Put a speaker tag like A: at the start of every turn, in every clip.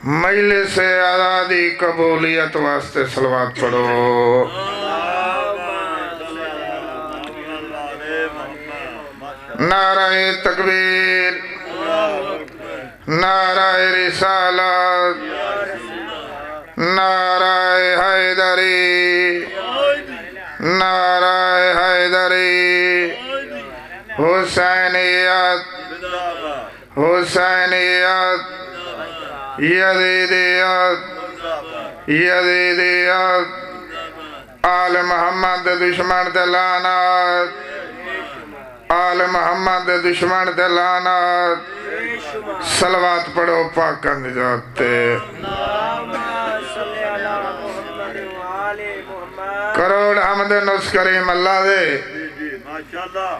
A: مجلس سے آزادی قبولیت واسطے صلوات پڑھو۔ نعرہ تکبیر، نعرہ رسالت، نعرہ حیدری، نعرہ حیدری، حسینیت، حسینیت، یزیدیت، یزیدیت، آل محمد دشمن تے لعنت، آل محمد دشمن تے لعنت۔ صلوات پڑھو پاک نجات تے۔ کروڑ حمد نس کریم اللہ دے،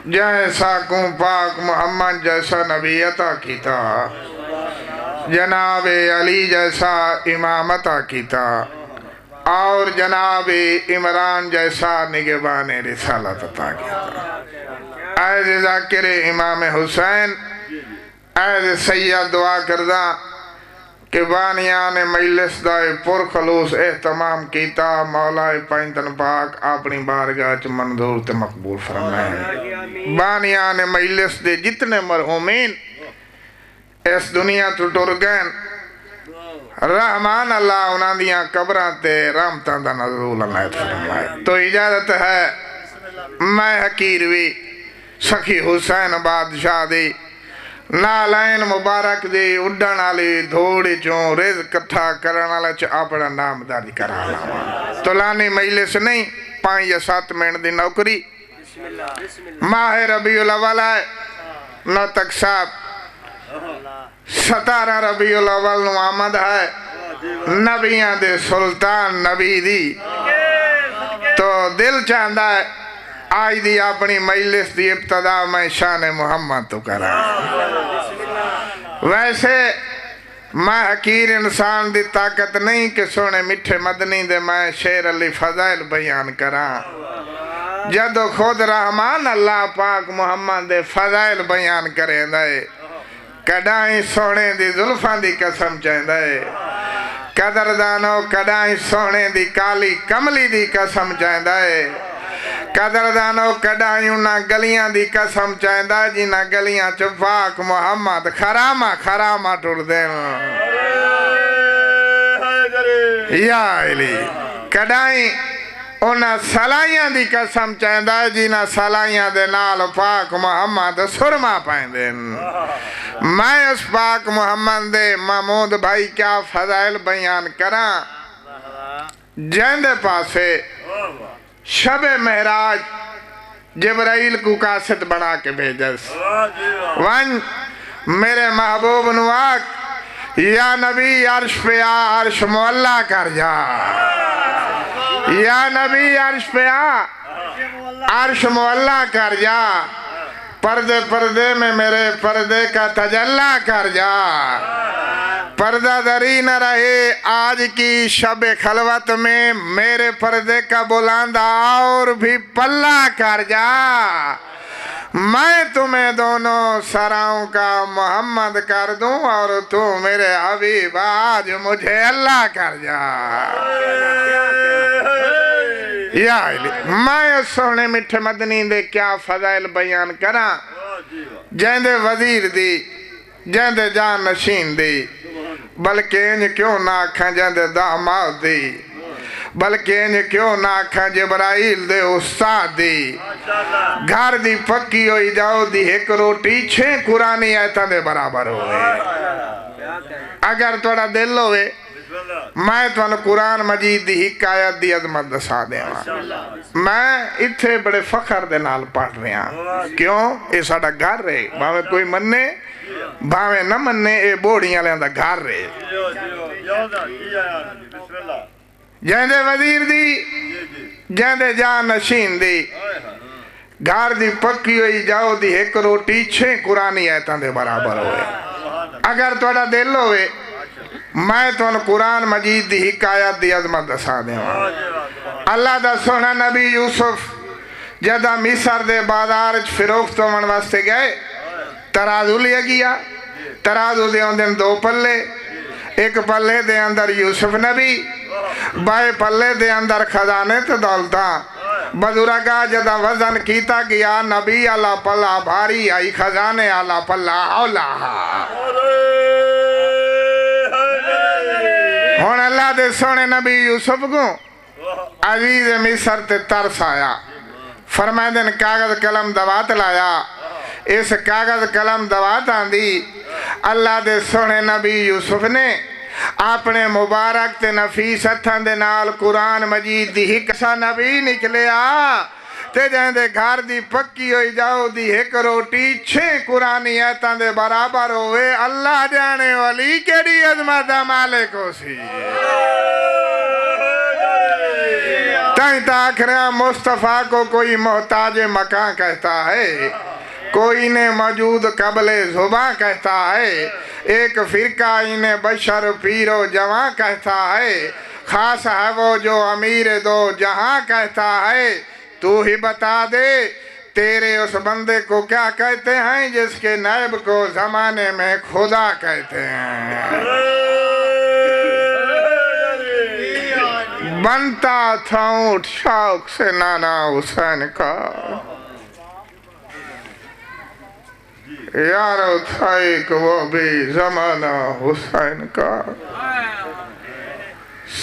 A: جیسا کوں پاک محمد جیسا نبی عطا کیتا، جناب علی جیسا امام عطا کیتا، اور جناب عمران جیسا نگہبان رسالت عطا کیتا۔ ایز ذاکر امام حسین، ایز سید دعا کردہ کہ بانیان مجلس دائے پر خلوص احتمام کیتا، مولا پائنتن پاک اپنی بارگاہ چ منظور تے مقبول فرمائے۔ بانیان مجلس دے جتنے مرحومین اس دنیا تو ٹر گئے، رحمان اللہ انہاں دیاں قبراں تے رحمتاں دا نزول عنایت فرمائے۔ تو اجازت ہے میں حقیر بھی سخی حسین بادشاہ دی نالین مبارک دی اڈن والی دھوڑی چوں رزق کٹھا کرن والا چ اپنا نام داری کرا لاواں۔ تو لانی مجلس نہیں، 5 یا 7 منٹ دی نوکری۔ ماہ ربیع الاول ہے، نوتک صاحب 17 ربیع الاول نو آمد ہے، نبیاں دے سلطان نبی دی۔ تو دل چاہندہ ہے آج دی اپنی مجلس دی ابتدا میں شان محمد تو کرا۔ ویسے میں حقیر انسان دی طاقت نہیں کہ سونے مٹھے مدنی دے میں شیر علی فضائل بیان کرا، جدو خود رحمان اللہ پاک محمد دے فضائل بیان کریں دے، کڈائیں سونے دی ظلفان دی قسم چاہیں دے، قدردانو کڈائیں سونے دی کالی کملی دی قسم چاہیں دے، قدردانو کڈائیں انہاں گلیاں دی قسم چاہیں دے، جنہاں گلیاں چ پاک محمد خرامہ خرامہ ٹر دیں۔ یا علی کڈائیں انہاں سلائیاں دی قسم چاہیں دے، جنہاں سلائیاں دے نال پاک محمد سرما پائیں دیں۔ میں اس پاک محمد دے محمود بھائی کیا فضائل بیان کراں، جیندے پاسے شب معراج جبرائیل کو قاصد بنا کے بھیجس، ون میرے محبوب نواک یا نبی عرش پہ آ، عرش معلا کر جا، یا نبی عرش پہ آ، عرش معلا کر جا، پردے پردے میں میرے پردے کا تجلی کر جا، پردہ دری نہ رہے آج کی شب خلوت میں، میرے پردے کا بلاندہ اور بھی پلہ کر جا، میں تمہیں دونوں سراؤں کا محمد کر دوں، اور تو میرے حبیب آج مجھے اللہ کر جا۔ یا علی میں سونے مٹھے مدنی دے کیا فضائل بیان کراں، جیندے وزیر دی، جیندے جان نشین دی، بلکہ انج کیوں نہ آکھاں جیندے داماد دی، بلکہ انج کیوں نہ آکھاں جبرائیل دے استاد دی، گھر دی پکی ہوئی جاؤ دی ایک روٹی 6 قرآنی آیتاں دے برابر ہوئے۔ اگر توڑا دل ہوئے میں تو قرآن مجید دی ایک آیت دی عظمت دسا دے ہاں، میں اتھے بڑے فخر دے نال پڑھ رہے ہیں، کیوں اے ساڑا گھر رہے، باویں کوئی مننے باویں نہ مننے، اے بوڑیاں لیں دا گھر رہے۔ جیندے وزیر دی، جیندے جان نشین دی، گھر دی پکی ہوئی جاؤ دی ایک روٹی 6 قرآنی آیتاں دے برابر ہوئے۔ اگر توڑا دل ہوئے میں تو قرآن مجید دی حکایت دی عظمت دسا دے ہاں۔ اللہ دا سونا نبی یوسف جدہ مصر دے بازار فروخت ہونے واسطے گئے، ترازو لیا گیا، ترازو دے اندر 2 پلے، ایک پلے دے اندر یوسف نبی، بائے پلے دے اندر خزانے تے دولتاں۔ بزرگا جدا وزن کیتا گیا، نبی آلہ پلہ بھاری آئی، خزانے آلہ پلہ اولا۔ ہون اللہ دے سونے نبی یوسف کو عزیز مصر تے ترس آیا، فرمائے دن کاغذ قلم دوات لایا۔ اس کاغذ قلم دوات آندی اللہ دے سونے نبی یوسف نے اپنے مبارک تے نفیس ہتھاں دے نال قرآن مجید دی ایک سا نبی نکلیا تے جہاں دے گھر دی پکی ہوئی جاؤ دی ایک روٹی 6 قرآنی ایتاں دے برابر ہوئے۔ اللہ جانے والی کیڑی عظمت مالک ہو سی۔ تائیں تاکھرہ مصطفیٰ کو کوئی محتاج مکان کہتا ہے، کوئی نے موجود قبل زباں کہتا ہے، ایک فرقہ انہیں بشر پیر و جوان کہتا ہے، خاص ہے وہ جو امیر دو جہاں کہتا ہے۔ تو ہی بتا دے تیرے اس بندے کو کیا کہتے ہیں جس کے نائب کو زمانے میں خدا کہتے ہیں۔ بنتا تھا اونٹ شوق سے نانا حسین کا، یارو تھا ایک وہ بھی زمانہ حسین کا۔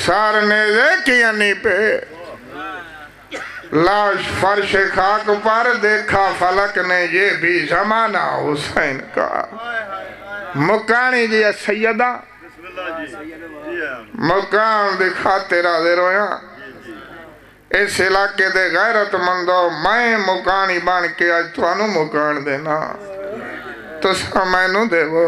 A: سار نے دیکھی انی پہ لاش فرش خاک پر، دیکھا فلک نے یہ بھی زمانہ حسین کا۔ مکانی جی سیدہ مکان دکھاتے راضے رویاں، اس علاقے دے غیرت مندو میں مکانی بان کے آج توانو مکان دینا تو سامینو دے وہ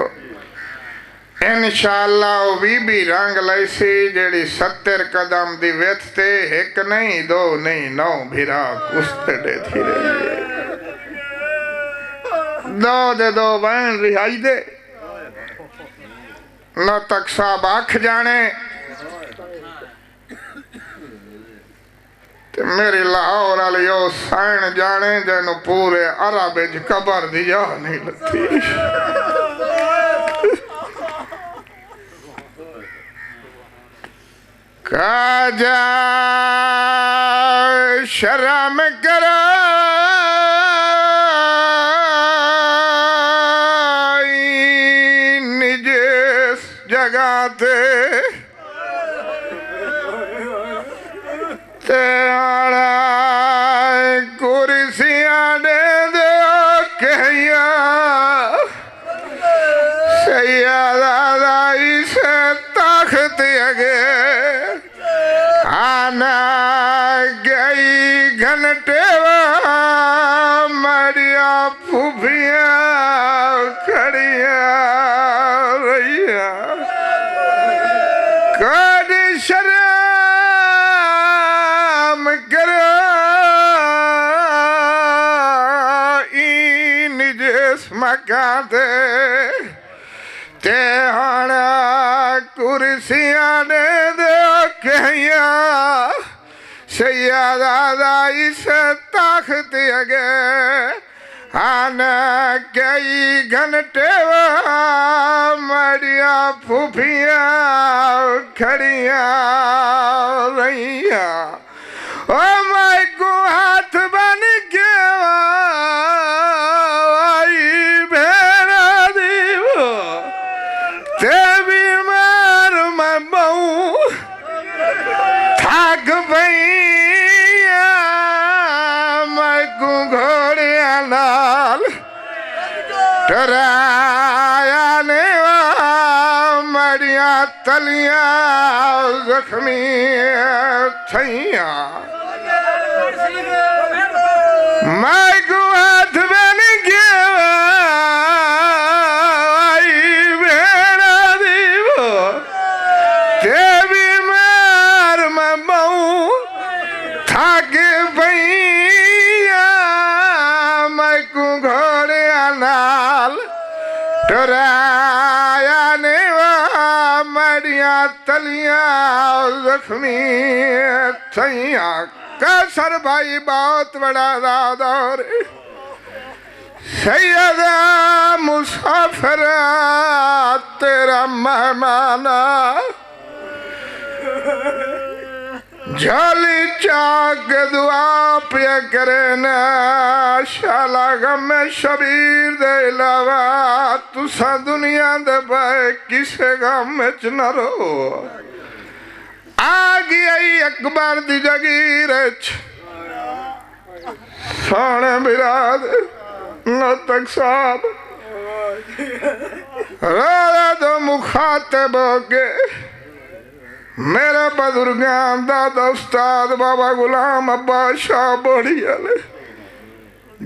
A: انشاءاللہ وہ بھی رنگ لائسی جیڑی 70 قدم دی ویت تے، ایک نہیں دو نہیں 9 بھیرا کستے دے تھی رہے دو دے دو بین رہائی دے نہ تک صاحب آکھ جانے تے میری لاہور علیو سائن جانے جنو پورے عرب اج قبر دیا نہیں لگتی۔ کاجا شرم کرائی نجس جگہ تے آڑا کرسیاں دے دو کہیا سیادہ دائی سے تاخت اگے آنا گئی گھنٹے مریا پھوپیاں کھڑیاں رہیا کد شرم کرو این جس مکان تے ہانا کرسیاں دے دو کہیا سیادہ دائی سے تاخت اگے آنا کئی گھنٹے مریا پھوپیاں کھڑیاں رہیاں۔ او میں کو ہاتھ بن کے آئی بھیڑا دیو تے بیمار میں بہوں تھاک بھئیاں میں کو گھوڑیاں نال ٹرایا نیوا مریاں تلیاں زخمی تھیاں میں کو ہاتھ بن گیا آئی بھیڑا دیو تے بیمار میں بہوں تھاک بھئیاں میں کو گھوڑیاں نال ٹرایا نیوا مریاں تلیاں زخمی تھیاں۔ کیسر بھائی بہت بڑا دادور سید مسافر تیرا مہمانا جھولی چاک دعا پیا کرنا شالا غم شبیر دے علاوہ تسا دنیا دے بے کسے غم وچ نہ رو آگی آئی اکبر دی جگیر وچ سونے براد نتک صاحب روڑے دو مخاطب ہو کے میرے بزرگان دادا استاد بابا غلام عباس شاہ بڑی والے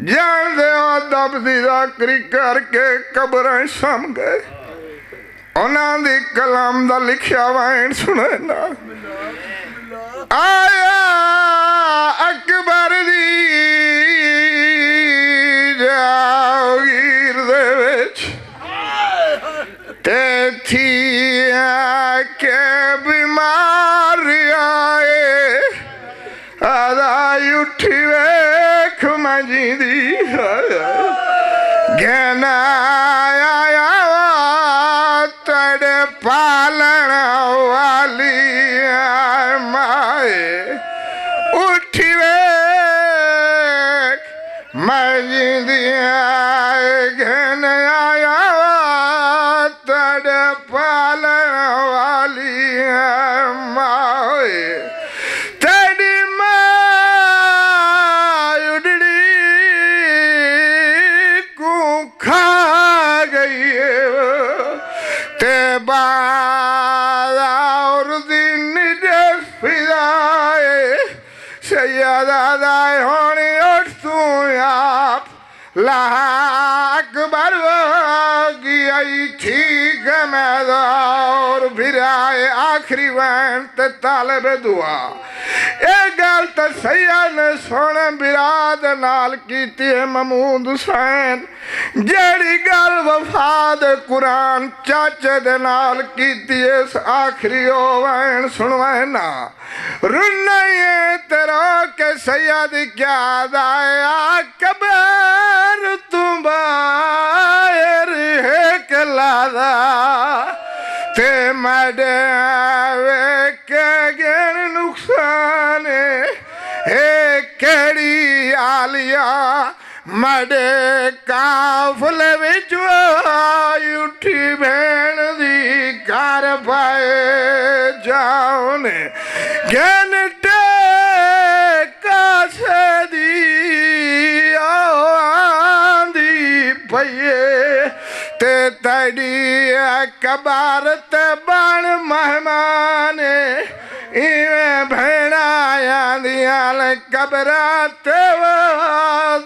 A: جان دے ادب دی ذکری کر کے قبریں سم گئے انہاں دی کلام دا لکھیا وائن سنے نا آیا اکبر دی جاگیر دے وچ تے تھی کہ بیماری آئے آدھائی اٹھی ویکھ مجھی دی گھنا آیا تڑ پالن والی مائے اٹھی ویکھ مجھی دی گھنا آیا تڑ پالن والی مائے تڑی ماں اڈڑی کو کھا گئی تے بعد اور دن جس فضائے سیدہ دائے ہونی اٹھ تو آپ لاہا اکبر ہوگی آئی ٹھیک میں اور پھر آئے آخری وینٹ طالب دعا ایک گل تا سید نے سونے براد نال کیتی ہے محمود حسین جیڑی گل وفاد قرآن چاچے دے نال کیتی ہے اس آخری وین سنوائے نا رنائیے تیرو کے سید کیا دایا کبر تم باہر ہے کلادا تے مڈے ویکے گن نقصان ہے کیڑی آلیا مڈے کافلے وچ آئی اٹھی بھین دی گھر پائے جاؤنے گن ٹیکا سے دی آندی پئیے تے تڑی کبار تے بان مہمانے ایویں بھینایا دیاں قبرات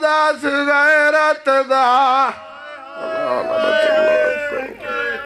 A: داس غیرت دا